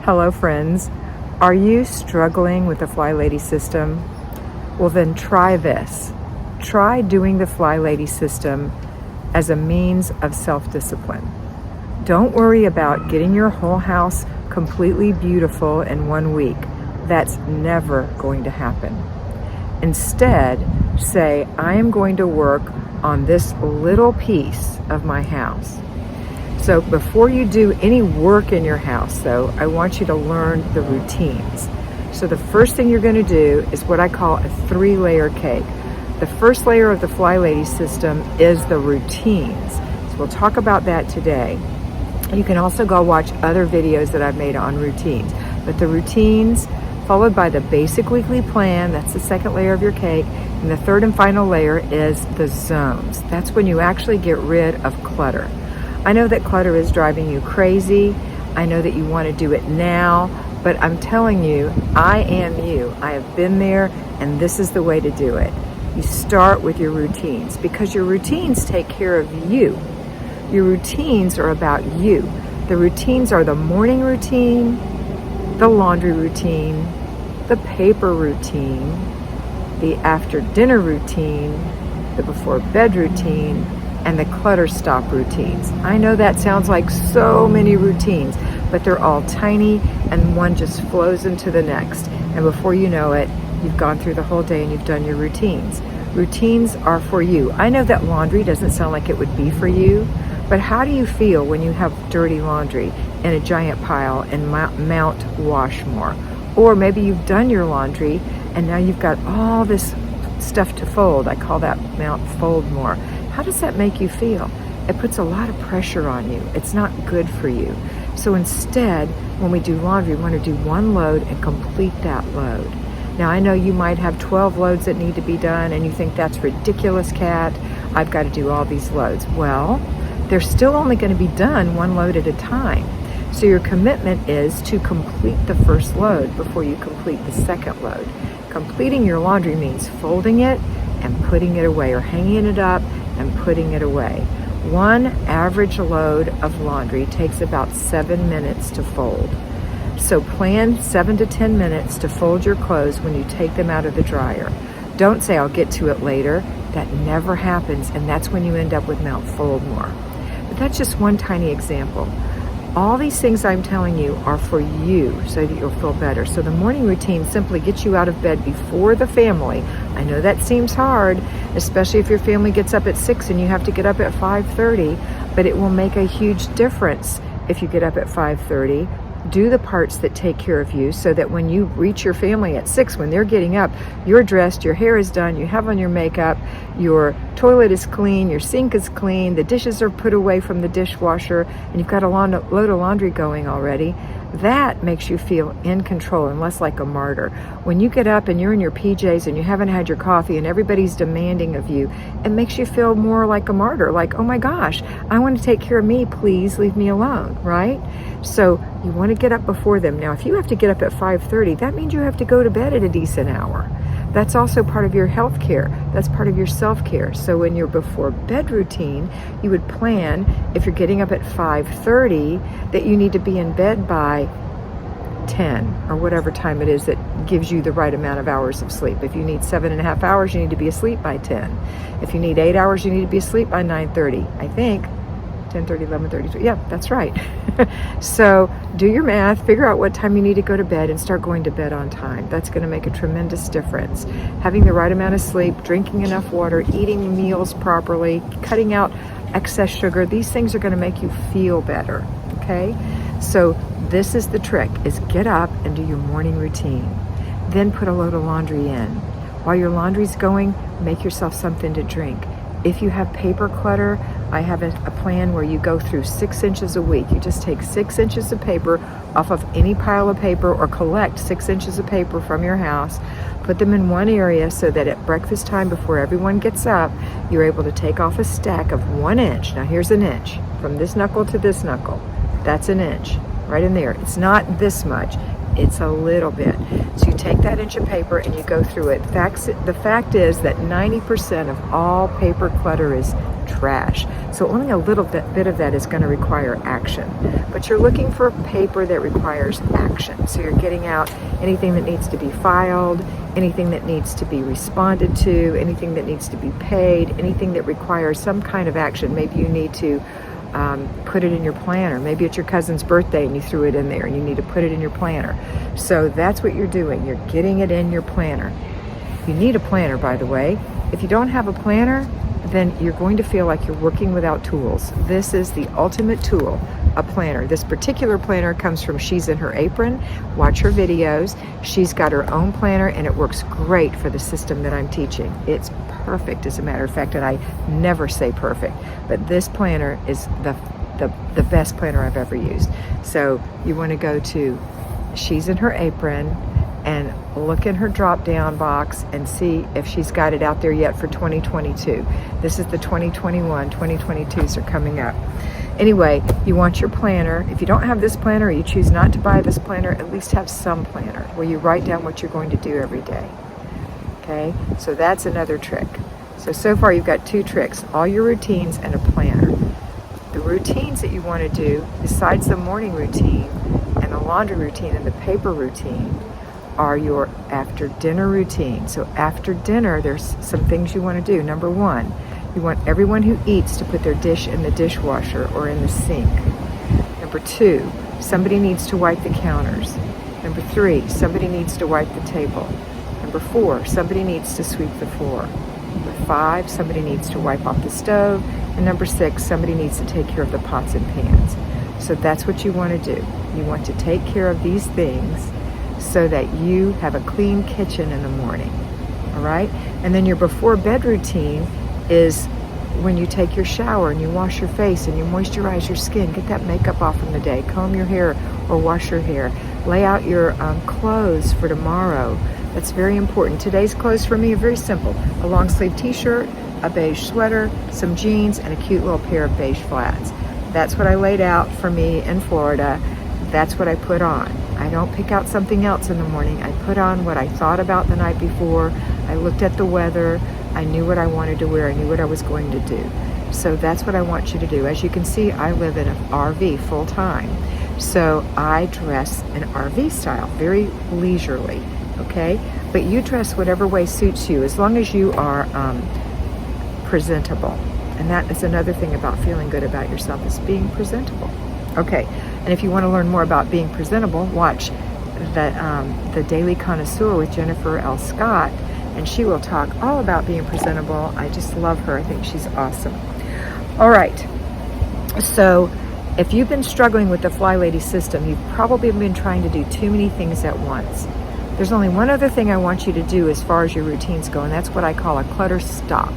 Hello friends, are you struggling with the Flylady system? Well then try this. Try doing the Flylady system as a means of self-discipline. Don't worry about getting your whole house completely beautiful in 1 week. That's never going to happen. Instead, say, I am going to work on this little piece of my house. So before you do any work in your house, though, I want you to learn the routines. So the first thing you're going to do is what I call a 3-layer cake. The first layer of the Flylady system is the routines. So we'll talk about that today. You can also go watch other videos that I've made on routines. But the routines, followed by the basic weekly plan, that's the second layer of your cake. And the third and final layer is the zones. That's when you actually get rid of clutter. I know that clutter is driving you crazy. I know that you want to do it now, but I'm telling you, I am you. I have been there, and this is the way to do it. You start with your routines because your routines take care of you. Your routines are about you. The routines are the morning routine, the laundry routine, the paper routine, the after dinner routine, the before bed routine, and the clutter stop routines. I know that sounds like so many routines, but they're all tiny and one just flows into the next. And before you know it, you've gone through the whole day and you've done your routines. Routines are for you. I know that laundry doesn't sound like it would be for you, but how do you feel when you have dirty laundry in a giant pile in Mount Washmore? Or maybe you've done your laundry and now you've got all this stuff to fold. I call that Mount Foldmore. How does that make you feel? It puts a lot of pressure on you. It's not good for you. So instead, when we do laundry, we want to do one load and complete that load. Now, I know you might have 12 loads that need to be done and you think that's ridiculous, Kat. I've got to do all these loads. Well, they're still only going to be done one load at a time. So your commitment is to complete the first load before you complete the second load. Completing your laundry means folding it and putting it away, or hanging it up and putting it away. One average load of laundry takes about 7 minutes to fold. So plan 7 to 10 minutes to fold your clothes when you take them out of the dryer. Don't say, I'll get to it later. That never happens, and that's when you end up with Mount Foldmore. But that's just one tiny example. All these things I'm telling you are for you so that you'll feel better. So the morning routine simply gets you out of bed before the family. I know that seems hard, especially if your family gets up at 6 and you have to get up at 5:30, but it will make a huge difference if you get up at 5:30. Do the parts that take care of you so that when you reach your family at 6, when they're getting up, you're dressed, your hair is done, you have on your makeup, your toilet is clean, your sink is clean, the dishes are put away from the dishwasher, and you've got a load of laundry going already. That makes you feel in control and less like a martyr. When you get up and you're in your PJs and you haven't had your coffee and everybody's demanding of you, it makes you feel more like a martyr, like, oh my gosh, I want to take care of me, please leave me alone, right? So you want to get up before them. Now, if you have to get up at 5:30, that means you have to go to bed at a decent hour. That's also part of your health care. That's part of your self-care. So in your before bed routine, you would plan, if you're getting up at 5:30, that you need to be in bed by 10 or whatever time it is that gives you the right amount of hours of sleep. If you need 7.5 hours, you need to be asleep by 10. If you need 8 hours, you need to be asleep by 9:30, I think. 10:30, 11:30. Yeah, that's right. So do your math, figure out what time you need to go to bed and start going to bed on time. That's going to make a tremendous difference. Having the right amount of sleep, drinking enough water, eating meals properly, cutting out excess sugar, these things are going to make you feel better, okay? So this is the trick, is get up and do your morning routine. Then put a load of laundry in. While your laundry's going, make yourself something to drink. If you have paper clutter, I have a plan where you go through 6 inches a week. You just take 6 inches of paper off of any pile of paper, or collect 6 inches of paper from your house, put them in one area so that at breakfast time before everyone gets up, you're able to take off a stack of 1 inch. Now here's an inch. From this knuckle to this knuckle, that's an inch right in there. It's not this much. It's a little bit. So you take that inch of paper and you go through it. The fact is that 90% of all paper clutter is trash. So only a little bit of that is going to require action. But you're looking for paper that requires action. So you're getting out anything that needs to be filed, anything that needs to be responded to, anything that needs to be paid, anything that requires some kind of action. Maybe you need to put it in your planner. Maybe it's your cousin's birthday and you threw it in there and you need to put it in your planner. So that's what you're doing. You're getting it in your planner. You need a planner, by the way. If you don't have a planner, then you're going to feel like you're working without tools. This is the ultimate tool, a planner. This particular planner comes from She's in Her Apron. Watch her videos. She's got her own planner and it works great for the system that I'm teaching. It's perfect, as a matter of fact, and I never say perfect, but this planner is the best planner I've ever used. So you want to go to She's in Her Apron and look in her drop-down box and see if she's got it out there yet for 2022. This is the 2021, 2022s are coming up. Anyway, you want your planner. If you don't have this planner or you choose not to buy this planner, at least have some planner where you write down what you're going to do every day. Okay, so that's another trick. So far you've got 2 tricks, all your routines and a planner. The routines that you want to do, besides the morning routine and the laundry routine and the paper routine, are your after dinner routine. So after dinner, there's some things you want to do. Number 1, you want everyone who eats to put their dish in the dishwasher or in the sink. Number 2, somebody needs to wipe the counters. Number 3, somebody needs to wipe the table. Number 4, somebody needs to sweep the floor. Number 5, somebody needs to wipe off the stove. And number 6, somebody needs to take care of the pots and pans. So that's what you want to do. You want to take care of these things so that you have a clean kitchen in the morning. All right? And then your before bed routine is when you take your shower and you wash your face and you moisturize your skin, get that makeup off from the day, comb your hair or wash your hair, lay out your clothes for tomorrow. That's very important. Today's clothes for me are very simple. A long sleeve t-shirt, a beige sweater, some jeans, and a cute little pair of beige flats. That's what I laid out for me in Florida. That's what I put on. I don't pick out something else in the morning. I put on what I thought about the night before. I looked at the weather. I knew what I wanted to wear. I knew what I was going to do. So that's what I want you to do. As you can see, I live in an RV full time. So I dress in RV style, very leisurely, okay? But you dress whatever way suits you, as long as you are presentable. And that is another thing about feeling good about yourself, is being presentable. Okay, and if you want to learn more about being presentable, watch the Daily Connoisseur with Jennifer L. Scott, and she will talk all about being presentable. I just love her. I think she's awesome. All right, so if you've been struggling with the Flylady system, you've probably been trying to do too many things at once. There's only one other thing I want you to do as far as your routines go, and that's what I call a clutter stop.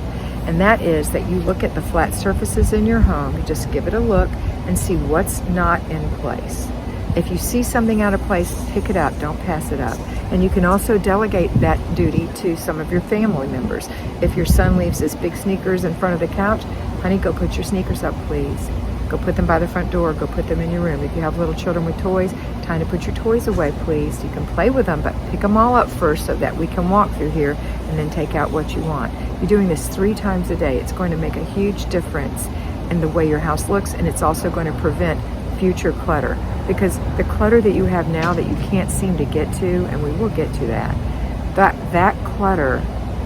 And that is that you look at the flat surfaces in your home, you just give it a look and see what's not in place. If you see something out of place, pick it up, don't pass it up. And you can also delegate that duty to some of your family members. If your son leaves his big sneakers in front of the couch, honey, go put your sneakers up, please. Go put them by the front door, go put them in your room. If you have little children with toys, time to put your toys away, please. You can play with them, but pick them all up first so that we can walk through here and then take out what you want. You're doing this 3 times a day. It's going to make a huge difference in the way your house looks, and it's also going to prevent future clutter. Because the clutter that you have now that you can't seem to get to, and we will get to that clutter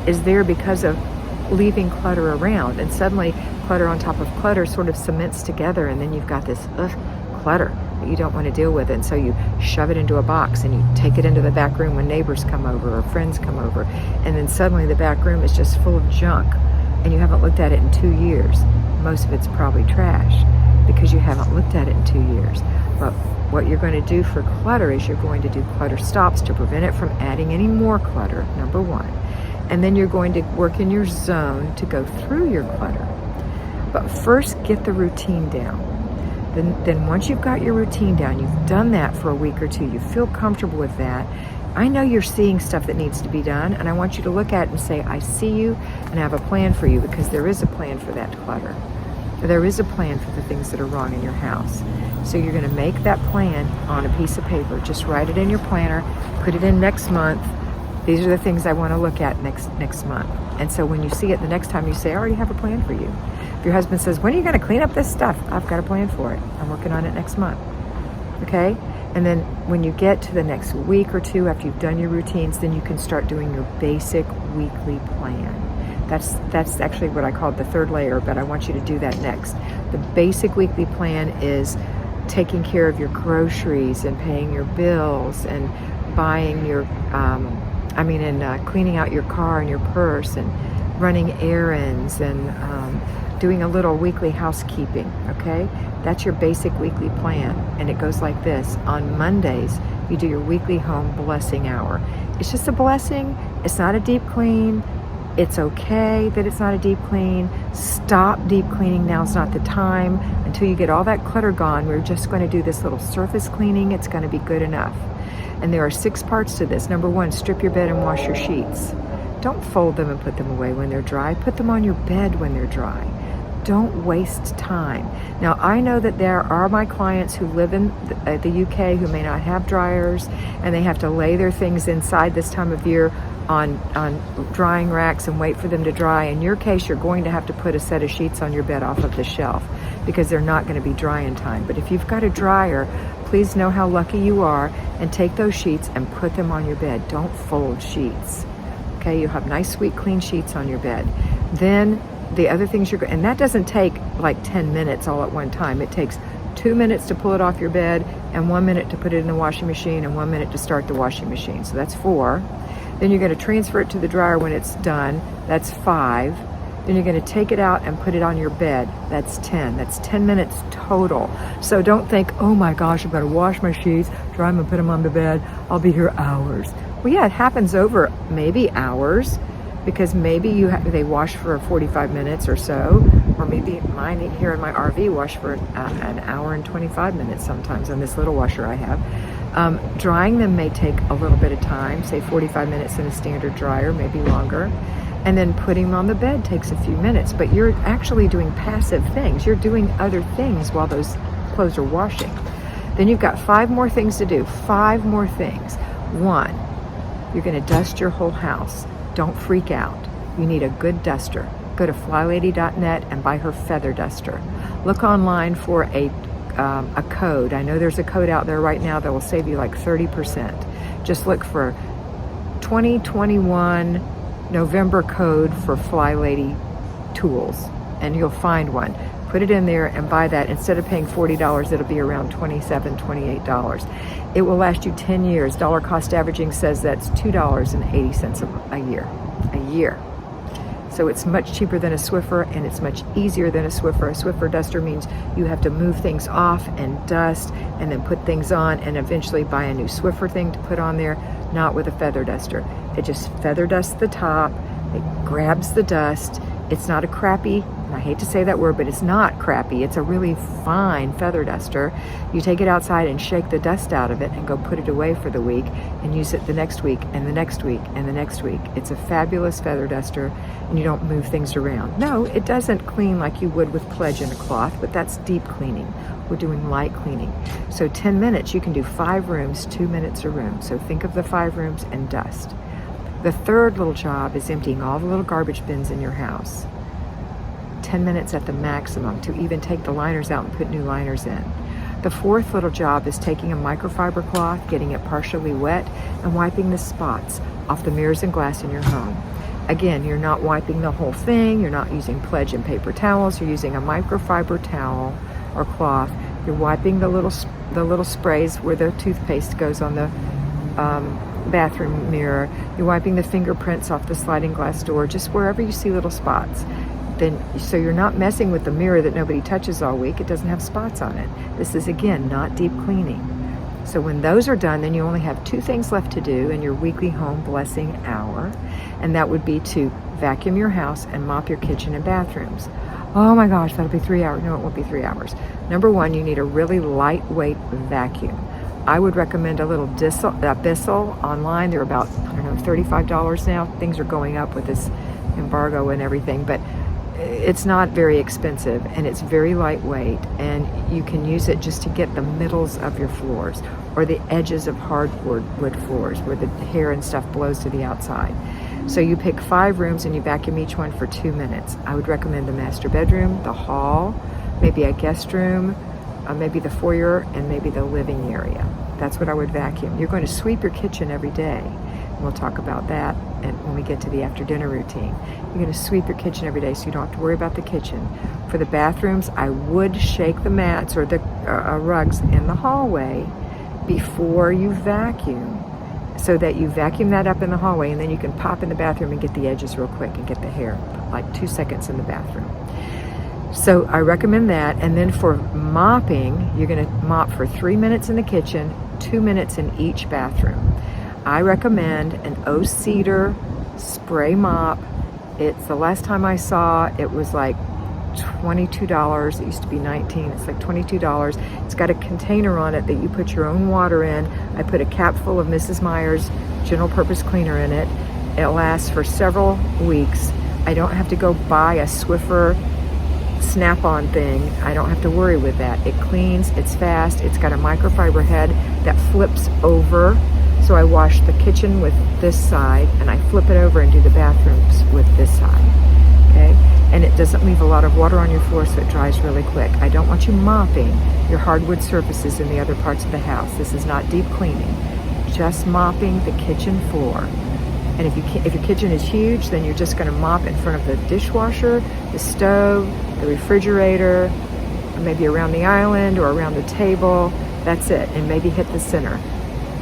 is there because of leaving clutter around, and suddenly clutter on top of clutter sort of cements together, and then you've got this clutter that you don't want to deal with, and so you shove it into a box and you take it into the back room when neighbors come over or friends come over, and then suddenly the back room is just full of junk and you haven't looked at it in 2 years. Most of it's probably trash because you haven't looked at it in 2 years. But what you're going to do for clutter is you're going to do clutter stops to prevent it from adding any more clutter, number 1. And then you're going to work in your zone to go through your clutter. But first, get the routine down. Then once you've got your routine down, you've done that for a week or 2, you feel comfortable with that. I know you're seeing stuff that needs to be done, and I want you to look at it and say, I see you, and I have a plan for you, because there is a plan for that clutter. There is a plan for the things that are wrong in your house. So you're going to make that plan on a piece of paper. Just write it in your planner, put it in next month. These are the things I want to look at next month. And so when you see it the next time, you say, I already have a plan for you. If your husband says, when are you going to clean up this stuff? I've got a plan for it. I'm working on it next month. Okay? And then when you get to the next week or two after you've done your routines, then you can start doing your basic weekly plan. That's actually what I called the third layer, but I want you to do that next. The basic weekly plan is taking care of your groceries and paying your bills and buying your, cleaning out your car and your purse and running errands and doing a little weekly housekeeping, okay? That's your basic weekly plan, and it goes like this. On Mondays, you do your weekly home blessing hour. It's just a blessing. It's not a deep clean. It's okay that it's not a deep clean. Stop deep cleaning. Now's not the time. Until you get all that clutter gone, we're just going to do this little surface cleaning. It's going to be good enough. And there are 6 parts to this. Number 1, strip your bed and wash your sheets. Don't fold them and put them away when they're dry. Put them on your bed when they're dry. Don't waste time. Now, I know that there are my clients who live in the UK who may not have dryers, and they have to lay their things inside this time of year on drying racks and wait for them to dry. In your case, you're going to have to put a set of sheets on your bed off of the shelf because they're not going to be dry in time. But if you've got a dryer, please know how lucky you are and take those sheets and put them on your bed. Don't fold sheets. Okay, you have nice, sweet, clean sheets on your bed. Then the other things and that doesn't take like 10 minutes all at one time. It takes 2 minutes to pull it off your bed and 1 minute to put it in the washing machine and 1 minute to start the washing machine. So that's 4. Then you're going to transfer it to the dryer when it's done. That's 5. Then you're going to take it out and put it on your bed. That's 10. That's 10 minutes total. So don't think, oh my gosh, I've got to wash my sheets, dry them and put them on the bed. I'll be here hours. Well, yeah, it happens over maybe hours because maybe they wash for 45 minutes or so, or maybe mine here in my RV wash for an hour and 25 minutes sometimes on this little washer I have. Drying them may take a little bit of time, say 45 minutes in a standard dryer, maybe longer. And then putting them on the bed takes a few minutes, but you're actually doing passive things. You're doing other things while those clothes are washing. Then you've got 5 more things to do, 5 more things. 1, you're going to dust your whole house. Don't freak out. You need a good duster. Go to flylady.net and buy her feather duster. Look online for a code. I know there's a code out there right now that will save you like 30%. Just look for 2021 November code for Flylady tools and you'll find one. Put it in there and buy that. Instead of paying $40, it'll be around $27, $28. It will last you 10 years. Dollar cost averaging says that's $2.80 a year. So it's much cheaper than a Swiffer, and it's much easier than a Swiffer. A Swiffer duster means you have to move things off and dust and then put things on and eventually buy a new Swiffer thing to put on there. Not with a feather duster. It just feather dusts the top. It grabs the dust. It's not a crappy, and I hate to say that word, but it's not crappy. It's a really fine feather duster. You take it outside and shake the dust out of it and go put it away for the week and use it the next week and the next week and the next week. It's a fabulous feather duster, and you don't move things around. No, it doesn't clean like you would with Pledge and a cloth, but that's deep cleaning. We're doing light cleaning. So 10 minutes, you can do 5 rooms, 2 minutes a room. So think of the 5 rooms and dust. The third little job is emptying all the little garbage bins in your house. 10 minutes at the maximum to even take the liners out and put new liners in. The fourth little job is taking a microfiber cloth, getting it partially wet, and wiping the spots off the mirrors and glass in your home. Again, you're not wiping the whole thing. You're not using Pledge and paper towels. You're using a microfiber towel or cloth. You're wiping the little sprays where the toothpaste goes on the bathroom mirror. You're wiping the fingerprints off the sliding glass door, just wherever you see little spots. So you're not messing with the mirror that nobody touches all week. It doesn't have spots on it. This is, again, not deep cleaning. So when those are done, then you only have 2 things left to do in your weekly home blessing hour, and that would be to vacuum your house and mop your kitchen and bathrooms. Oh my gosh, that'll be 3 hours. No, it won't be 3 hours. Number 1, you need a really lightweight vacuum. I would recommend a little Bissell online. They're about, $35 now. Things are going up with this embargo and everything, but it's not very expensive, and it's very lightweight, and you can use it just to get the middles of your floors or the edges of hardwood wood floors where the hair and stuff blows to the outside. So you pick 5 rooms and you vacuum each one for 2 minutes. I would recommend the master bedroom, the hall, maybe a guest room, maybe the foyer, and maybe the living area. That's what I would vacuum. You're going to sweep your kitchen every day. We'll talk about that and when we get to the after dinner routine. You're going to sweep your kitchen every day, so you don't have to worry about the kitchen. For the bathrooms, I would shake the mats or the rugs in the hallway before you vacuum, so that you vacuum that up in the hallway, and then you can pop in the bathroom and get the edges real quick and get the hair, like 2 seconds in the bathroom. So I recommend that. And then for mopping, you're going to mop for 3 minutes in the kitchen, 2 minutes in each bathroom. I recommend an O Cedar spray mop. It's the last time I saw it was like $22. It used to be $19. It's like $22. It's got a container on it that you put your own water in. I put a cap full of Mrs. Meyer's general purpose cleaner in it. It lasts for several weeks. I don't have to go buy a Swiffer snap-on thing. I don't have to worry with that. It cleans, it's fast, it's got a microfiber head that flips over. So I wash the kitchen with this side, and I flip it over and do the bathrooms with this side, okay? And it doesn't leave a lot of water on your floor, so it dries really quick. I don't want you mopping your hardwood surfaces in the other parts of the house. This is not deep cleaning, just mopping the kitchen floor. And if your kitchen is huge, then you're just gonna mop in front of the dishwasher, the stove, the refrigerator, maybe around the island or around the table. That's it, and maybe hit the center.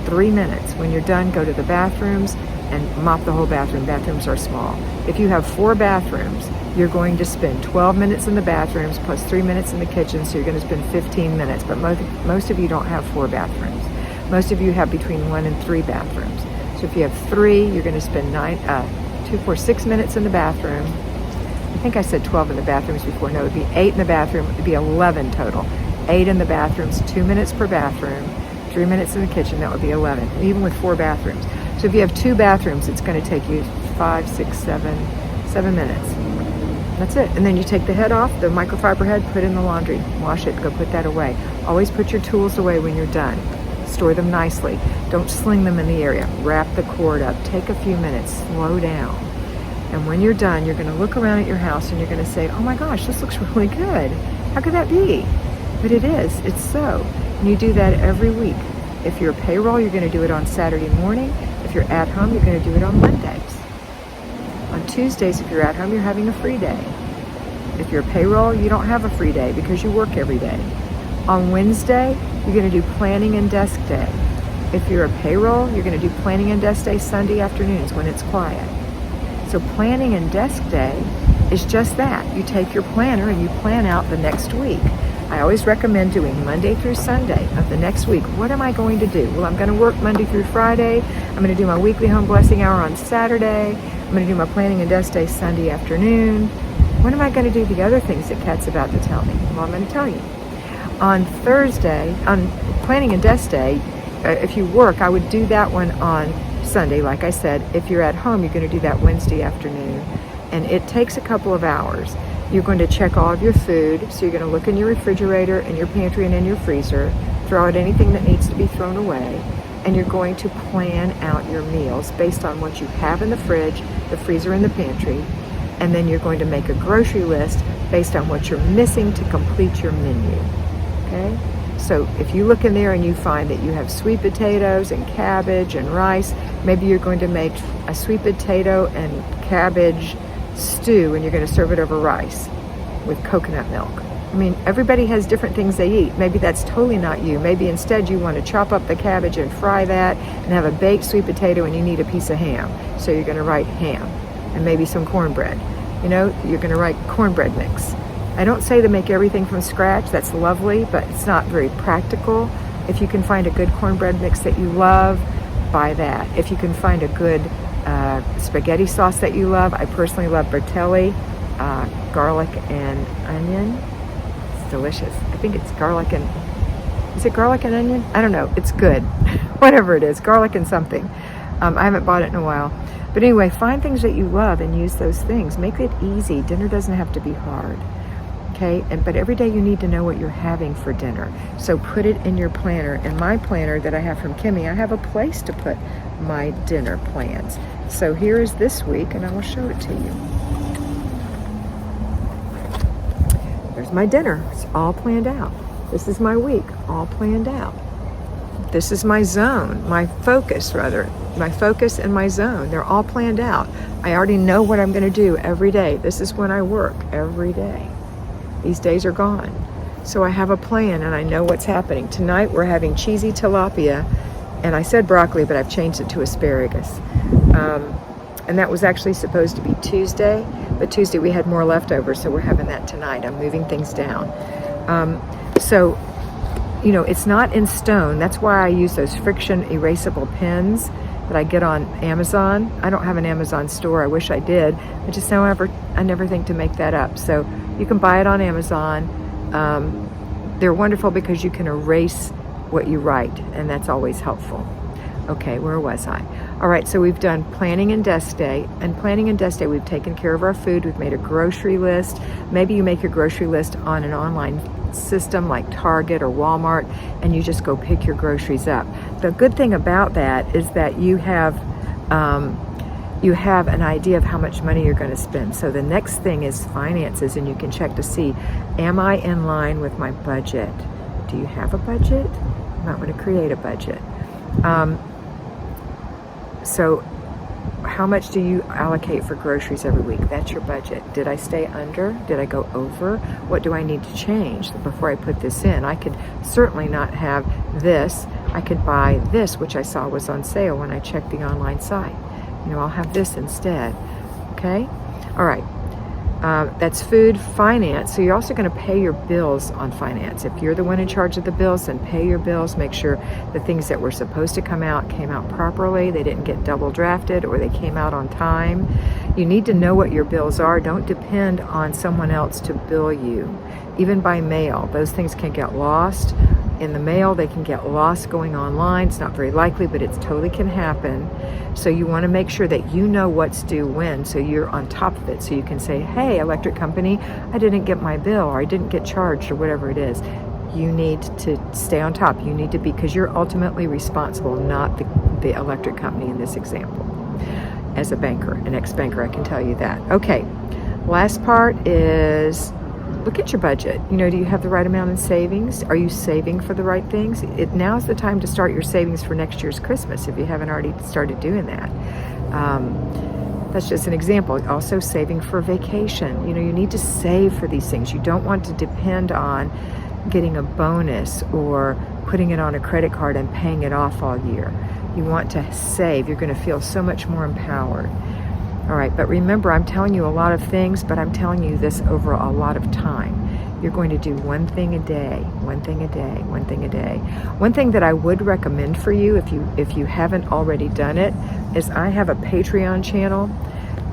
3 minutes. When you're done, go to the bathrooms and mop the whole bathroom. Bathrooms are small. If you have 4 bathrooms, you're going to spend 12 minutes in the bathrooms plus 3 minutes in the kitchen, so you're going to spend 15 minutes. But most of you don't have 4 bathrooms. Most of you have between 1 and 3 bathrooms. So if you have 3, you're going to spend 6 minutes in the bathroom. I think I said 12 in the bathrooms before. No, it would be 8 in the bathroom. It would be 11 total. 8 in the bathrooms, 2 minutes per bathroom. 3 minutes in the kitchen, that would be 11, even with 4 bathrooms. So if you have 2 bathrooms, it's going to take you 5, 6, 7 minutes. That's it. And then you take the head off, the microfiber head, put it in the laundry, wash it, go put that away. Always put your tools away when you're done. Store them nicely. Don't sling them in the area. Wrap the cord up. Take a few minutes. Slow down. And when you're done, you're going to look around at your house and you're going to say, oh my gosh, this looks really good. How could that be? But it is. It's so. And you do that every week. If you're payroll, you're going to do it on Saturday morning. If you're at home, you're going to do it on Mondays. On Tuesdays, if you're at home, you're having a free day. If you're payroll, you don't have a free day because you work every day. On Wednesday, you're going to do planning and desk day. If you're a payroll, you're going to do planning and desk day Sunday afternoons when it's quiet. So planning and desk day is just that. You take your planner and you plan out the next week. I always recommend doing Monday through Sunday of the next week. What am I going to do? Well, I'm going to work Monday through Friday. I'm going to do my weekly home blessing hour on Saturday. I'm going to do my planning and desk day Sunday afternoon. When am I going to do the other things that Kat's about to tell me? Well, I'm going to tell you. On Thursday, on planning and desk day, if you work, I would do that one on Sunday. Like I said, if you're at home, you're going to do that Wednesday afternoon. And it takes a couple of hours. You're going to check all of your food. So you're going to look in your refrigerator and your pantry and in your freezer, throw out anything that needs to be thrown away, and you're going to plan out your meals based on what you have in the fridge, the freezer, and the pantry. And then you're going to make a grocery list based on what you're missing to complete your menu. Okay? So if you look in there and you find that you have sweet potatoes and cabbage and rice, maybe you're going to make a sweet potato and cabbage stew and you're going to serve it over rice with coconut milk. I mean, everybody has different things they eat. Maybe that's totally not you. Maybe instead you want to chop up the cabbage and fry that and have a baked sweet potato and you need a piece of ham. So you're going to write ham and maybe some cornbread. You know, you're going to write cornbread mix. I don't say to make everything from scratch. That's lovely, but it's not very practical. If you can find a good cornbread mix that you love, buy that. If you can find a good spaghetti sauce that you love, I personally love Bertelli, garlic and onion. It's delicious. I think it's garlic and, is it garlic and onion? I don't know. It's good. Whatever it is, garlic and something. I haven't bought it in a while. But anyway, find things that you love and use those things. Make it easy. Dinner doesn't have to be hard. Okay, but every day you need to know what you're having for dinner. So put it in your planner. In my planner that I have from Kimmy, I have a place to put my dinner plans. So here is this week, and I will show it to you. There's my dinner. It's all planned out. This is my week, all planned out. This is my zone, my focus rather. My focus and my zone, they're all planned out. I already know what I'm going to do every day. This is when I work every day. These days are gone. So I have a plan and I know what's happening. Tonight we're having cheesy tilapia, and I said broccoli, but I've changed it to asparagus. And that was actually supposed to be Tuesday, but Tuesday we had more leftovers, so we're having that tonight. I'm moving things down. So, you know, it's not in stone. That's why I use those friction erasable pens that I get on Amazon. I don't have an Amazon store. I wish I did. I never think to make that up. So you can buy it on Amazon. They're wonderful because you can erase what you write, and that's always helpful. Okay, where was I? All right, so we've done planning and desk day. And planning and desk day, we've taken care of our food. We've made a grocery list. Maybe you make your grocery list on an online system like Target or Walmart, and you just go pick your groceries up. The good thing about that is that you have an idea of how much money you're going to spend. So the next thing is finances, and you can check to see, am I in line with my budget? Do you have a budget? You might want to create a budget. So how much do you allocate for groceries every week? That's your budget. Did I stay under? Did I go over? What do I need to change before I put this in? I could certainly not have this. I could buy this, which I saw was on sale when I checked the online site. You know, I'll have this instead. Okay? All right. That's food, finance. So you're also going to pay your bills on finance. If you're the one in charge of the bills, then pay your bills. Make sure the things that were supposed to come out came out properly. They didn't get double drafted, or they came out on time. You need to know what your bills are. Don't depend on someone else to bill you. Even by mail, those things can get lost in the mail. They can get lost going online. It's not very likely, but it totally can happen. So you want to make sure that you know what's due when, so you're on top of it. So you can say, hey, electric company, I didn't get my bill, or I didn't get charged, or whatever it is. You need to stay on top. You need to be, because you're ultimately responsible, not the electric company in this example. As a banker, an ex-banker, I can tell you that. Okay, last part is look at your budget. You know, do you have the right amount in savings? Are you saving for the right things? Now is the time to start your savings for next year's Christmas if you haven't already started doing that. That's just an example. Also saving for vacation. You know, you need to save for these things. You don't want to depend on getting a bonus or putting it on a credit card and paying it off all year. You want to save. You're going to feel so much more empowered. All right, but remember, I'm telling you a lot of things, but I'm telling you this over a lot of time. You're going to do one thing a day, one thing a day, one thing a day. One thing that I would recommend for you, if you haven't already done it, is I have a Patreon channel,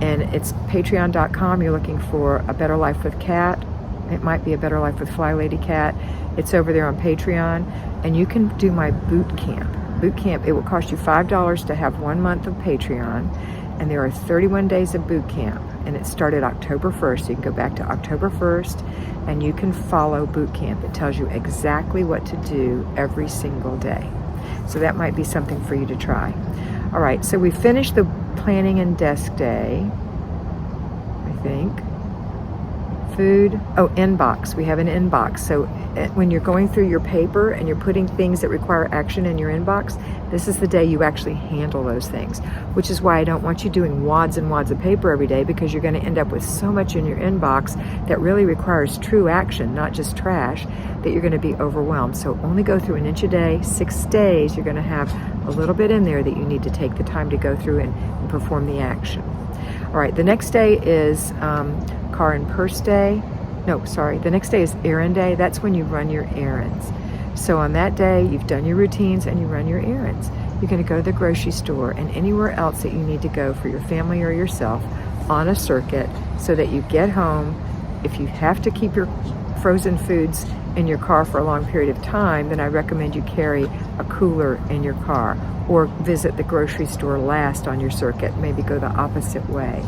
and it's patreon.com. You're looking for A Better Life with Kat. It might be A Better Life with Flylady Kat. It's over there on Patreon, and you can do my boot camp. Boot camp, it will cost you $5 to have 1 month of Patreon. And there are 31 days of boot camp, and it started October 1st. You can go back to October 1st, and you can follow boot camp. It tells you exactly what to do every single day. So that might be something for you to try. All right, so we finished the planning and desk day, I think. Food, inbox. We have an inbox. So when you're going through your paper and you're putting things that require action in your inbox, this is the day you actually handle those things, which is why I don't want you doing wads and wads of paper every day, because you're going to end up with so much in your inbox that really requires true action, not just trash, that you're going to be overwhelmed. So only go through an inch a day. 6 days, you're going to have a little bit in there that you need to take the time to go through and perform the action. All right, the next day is car and purse day. No, sorry, the next day is errand day. That's when you run your errands. So on that day, you've done your routines and you run your errands. You're going to go to the grocery store and anywhere else that you need to go for your family or yourself on a circuit, so that you get home. If you have to keep your frozen foods in your car for a long period of time, then I recommend you carry a cooler in your car, or visit the grocery store last on your circuit, maybe go the opposite way.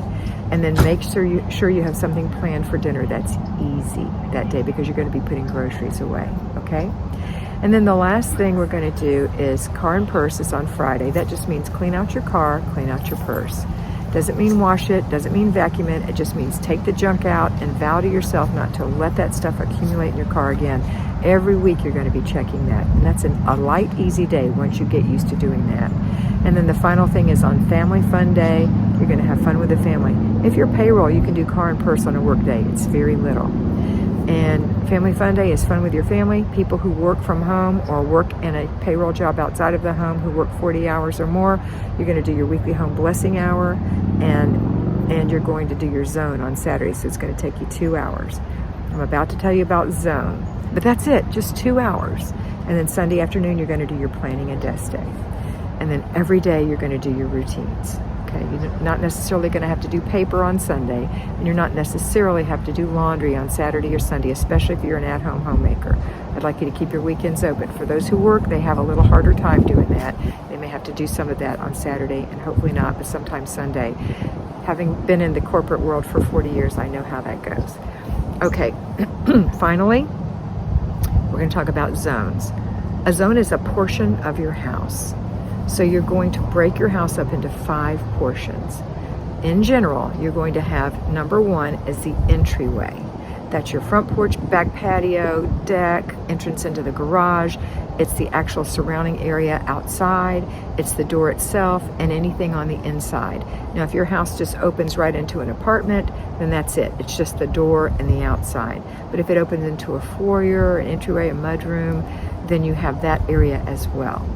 And then make sure you have something planned for dinner that's easy that day, because you're going to be putting groceries away, okay? And then the last thing we're going to do is car and purse is on Friday. That just means clean out your car, clean out your purse. Doesn't mean wash it, doesn't mean vacuum it. It just means take the junk out and vow to yourself not to let that stuff accumulate in your car again. Every week you're going to be checking that. And that's a light, easy day once you get used to doing that. And then the final thing is on Family Fun Day, you're going to have fun with the family. If you're payroll, you can do car and purse on a work day. It's very little. And Family Fun Day is fun with your family. People who work from home or work in a payroll job outside of the home, who work 40 hours or more, you're going to do your weekly home blessing hour, and you're going to do your zone on Saturday, so it's going to take you 2 hours. I'm about to tell you about zone, but that's it, just 2 hours. And then Sunday afternoon, you're going to do your planning and desk day. And then every day, you're going to do your routines. Okay, you're not necessarily going to have to do paper on Sunday, and you're not necessarily have to do laundry on Saturday or Sunday, especially if you're an at-home homemaker. I'd like you to keep your weekends open. For those who work, they have a little harder time doing that. They may have to do some of that on Saturday, and hopefully not, but sometimes Sunday. Having been in the corporate world for 40 years, I know how that goes. Okay, finally, we're going to talk about zones. A zone is a portion of your house. So you're going to break your house up into 5 portions. In general, you're going to have number 1 is the entryway. That's your front porch, back patio, deck, entrance into the garage. It's the actual surrounding area outside. It's the door itself and anything on the inside. Now, if your house just opens right into an apartment, then that's it. It's just the door and the outside. But if it opens into a foyer, an entryway, a mudroom, then you have that area as well.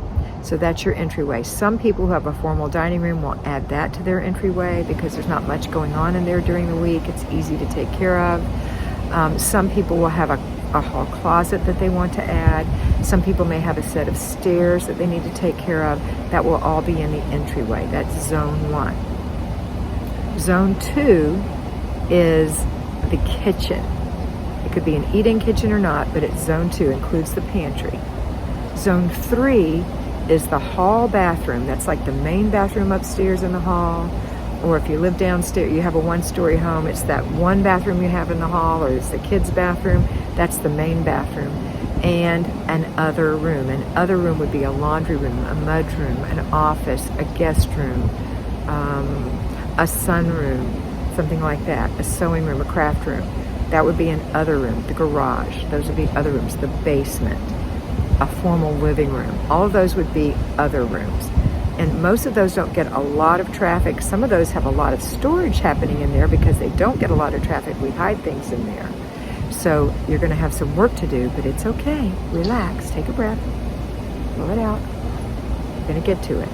So that's your entryway. Some people who have a formal dining room will add that to their entryway because there's not much going on in there during the week. It's easy to take care of. Some people will have a hall closet that they want to add. Some people may have a set of stairs that they need to take care of. That will all be in the entryway. That's zone 1. Zone 2 is the kitchen. It could be an eat-in kitchen or not, but it's zone 2, includes the pantry. Zone 3 is the hall bathroom. That's like the main bathroom upstairs in the hall. Or if you live downstairs, you have a 1-story home, it's that one bathroom you have in the hall, or it's the kids' bathroom. That's the main bathroom. And an other room. An other room would be a laundry room, a mud room, an office, a guest room, a sunroom, something like that, a sewing room, a craft room. That would be an other room. The garage, those would be other rooms. The basement, a formal living room. All of those would be other rooms. And most of those don't get a lot of traffic. Some of those have a lot of storage happening in there because they don't get a lot of traffic. We hide things in there. So you're going to have some work to do, but it's okay. Relax, take a breath, blow it out. You're going to get to it.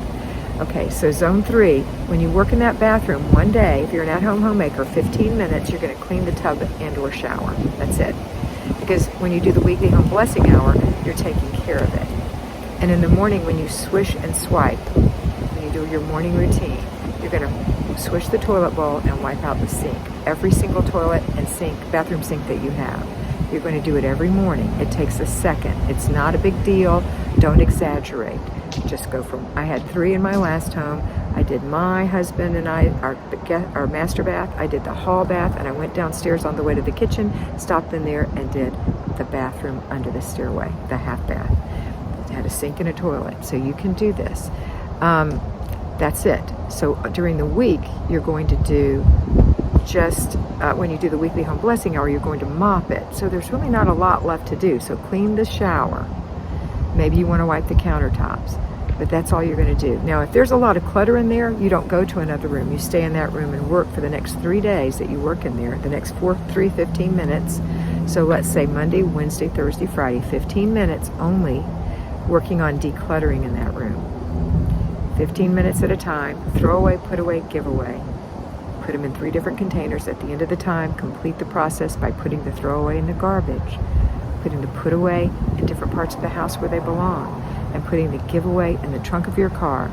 Okay, so zone 3, when you work in that bathroom one day, if you're an at-home homemaker, 15 minutes, you're going to clean the tub and or shower. That's it. Because when you do the weekly home blessing hour, you're taking care of it. And in the morning, when you swish and swipe, when you do your morning routine, you're going to swish the toilet bowl and wipe out the sink. Every single toilet and sink, bathroom sink that you have. You're going to do it every morning. It takes a second. It's not a big deal. Don't exaggerate. Just go from, I had 3 in my last home. I did my husband and I, our master bath. I did the hall bath, and I went downstairs on the way to the kitchen, stopped in there and did the bathroom under the stairway, the half bath. It had a sink and a toilet, so you can do this. That's it. So during the week, you're going to do just, when you do the weekly home blessing hour, you're going to mop it. So there's really not a lot left to do. So clean the shower. Maybe you want to wipe the countertops, but that's all you're going to do. Now, if there's a lot of clutter in there, you don't go to another room. You stay in that room and work for the next 3 days that you work in there, the next 15 minutes. So let's say Monday, Wednesday, Thursday, Friday, 15 minutes only working on decluttering in that room. 15 minutes at a time, throw away, put away, give away. Put them in 3 different containers. At the end of the time, complete the process by putting the throwaway in the garbage, putting the put away in different parts of the house where they belong, and putting the giveaway in the trunk of your car.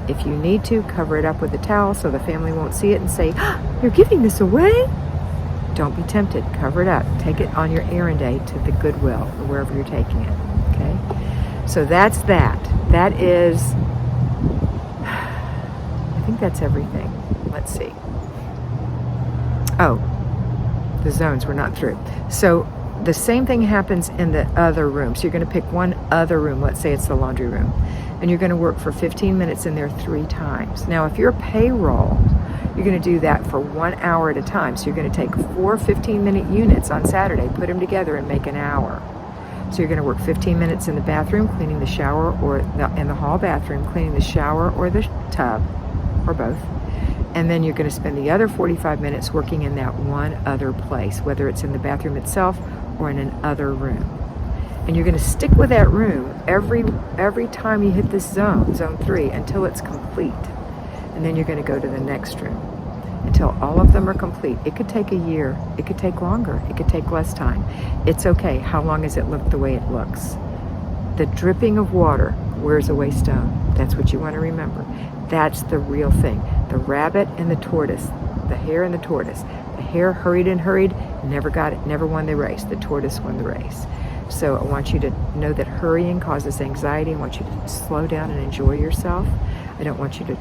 If you need to, cover it up with a towel so the family won't see it and say, "Ah, you're giving this away?" Don't be tempted. Cover it up. Take it on your errand day to the Goodwill or wherever you're taking it. Okay? So that's that. That is, I think that's everything. Let's see. Oh, the zones we're not through. So the same thing happens in the other room. So you're going to pick one other room. Let's say it's the laundry room. And you're going to work for 15 minutes in there 3 times. Now, if you're payroll, you're going to do that for 1 hour at a time. So you're going to take 4 15-minute units on Saturday, put them together and make an hour. So you're going to work 15 minutes in the bathroom, cleaning the shower, or in the hall bathroom, cleaning the shower or the tub, or both. And then you're going to spend the other 45 minutes working in that one other place, whether it's in the bathroom itself or in another room. And you're going to stick with that room every time you hit this zone 3, until it's complete. And then you're going to go to the next room until all of them are complete. It could take a year. It could take longer. It could take less time. It's okay. How long has it looked the way it looks? The dripping of water wears away stone. That's what you want to remember. That's the real thing. The rabbit and the tortoise, the hare and the tortoise. The hare hurried and hurried, never got it, never won the race. The tortoise won the race. So I want you to know that hurrying causes anxiety. I want you to slow down and enjoy yourself. I don't want you to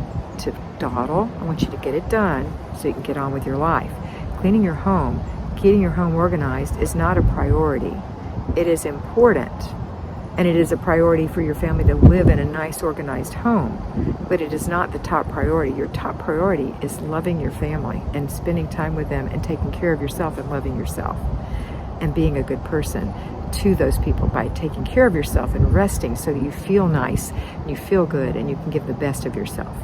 dawdle. I want you to get it done so you can get on with your life. Cleaning your home, getting your home organized is not a priority. It is important, and it is a priority for your family to live in a nice, organized home, but it is not the top priority. Your top priority is loving your family and spending time with them and taking care of yourself and loving yourself and being a good person to those people by taking care of yourself and resting so that you feel nice and you feel good and you can give the best of yourself.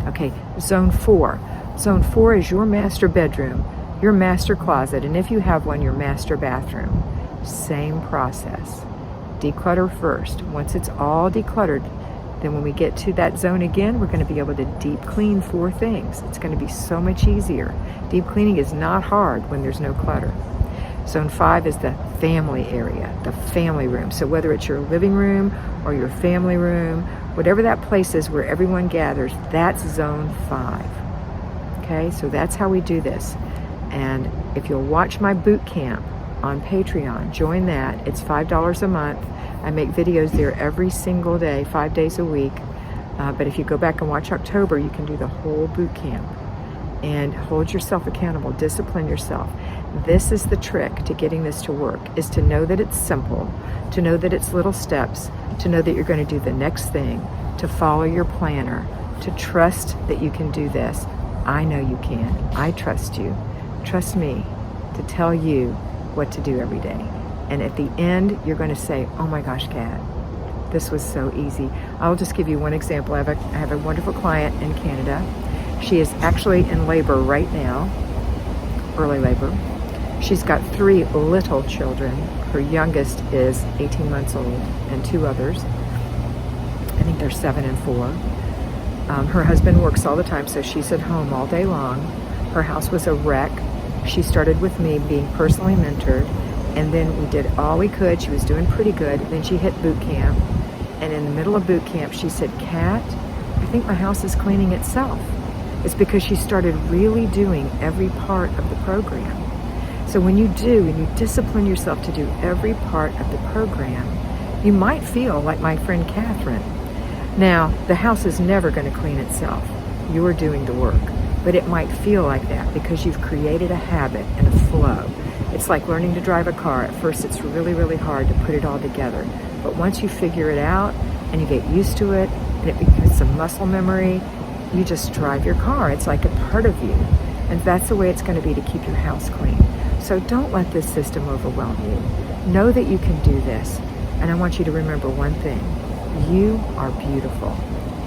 Okay, zone 4. Zone 4 is your master bedroom, your master closet, and if you have one, your master bathroom. Same process. Declutter first. Once it's all decluttered, then when we get to that zone again, we're going to be able to deep clean 4 things. It's going to be so much easier. Deep cleaning is not hard when there's no clutter. Zone 5 is the family area, the family room. So whether it's your living room or your family room, whatever that place is where everyone gathers, that's zone 5. Okay, so that's how we do this. And if you'll watch my boot camp on Patreon, join that. It's $5 a month. I make videos there every single day, 5 days a week. But if you go back and watch October, you can do the whole boot camp. And hold yourself accountable, discipline yourself. This is the trick to getting this to work, is to know that it's simple, to know that it's little steps, to know that you're going to do the next thing, to follow your planner, to trust that you can do this. I know you can. I trust you. Trust me to tell you what to do every day. And at the end, you're going to say, oh my gosh, Kat, this was so easy. I'll just give you one example. I have a wonderful client in Canada. She is actually in labor right now, early labor. She's got 3 little children. Her youngest is 18 months old and 2 others. I think they're 7 and 4. Her husband works all the time, so she's at home all day long. Her house was a wreck. She started with me being personally mentored, and then we did all we could. She was doing pretty good. Then she hit boot camp, and in the middle of boot camp, she said, Kat, I think my house is cleaning itself. It's because she started really doing every part of the program. So when you do, and you discipline yourself to do every part of the program, you might feel like my friend Catherine. Now, the house is never going to clean itself. You're doing the work. But it might feel like that because you've created a habit and a flow. It's like learning to drive a car. At first, it's really, really hard to put it all together. But once you figure it out and you get used to it, and it becomes a muscle memory, you just drive your car. It's like a part of you. And that's the way it's going to be to keep your house clean. So don't let this system overwhelm you. Know that you can do this. And I want you to remember one thing. You are beautiful.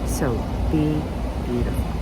So be beautiful.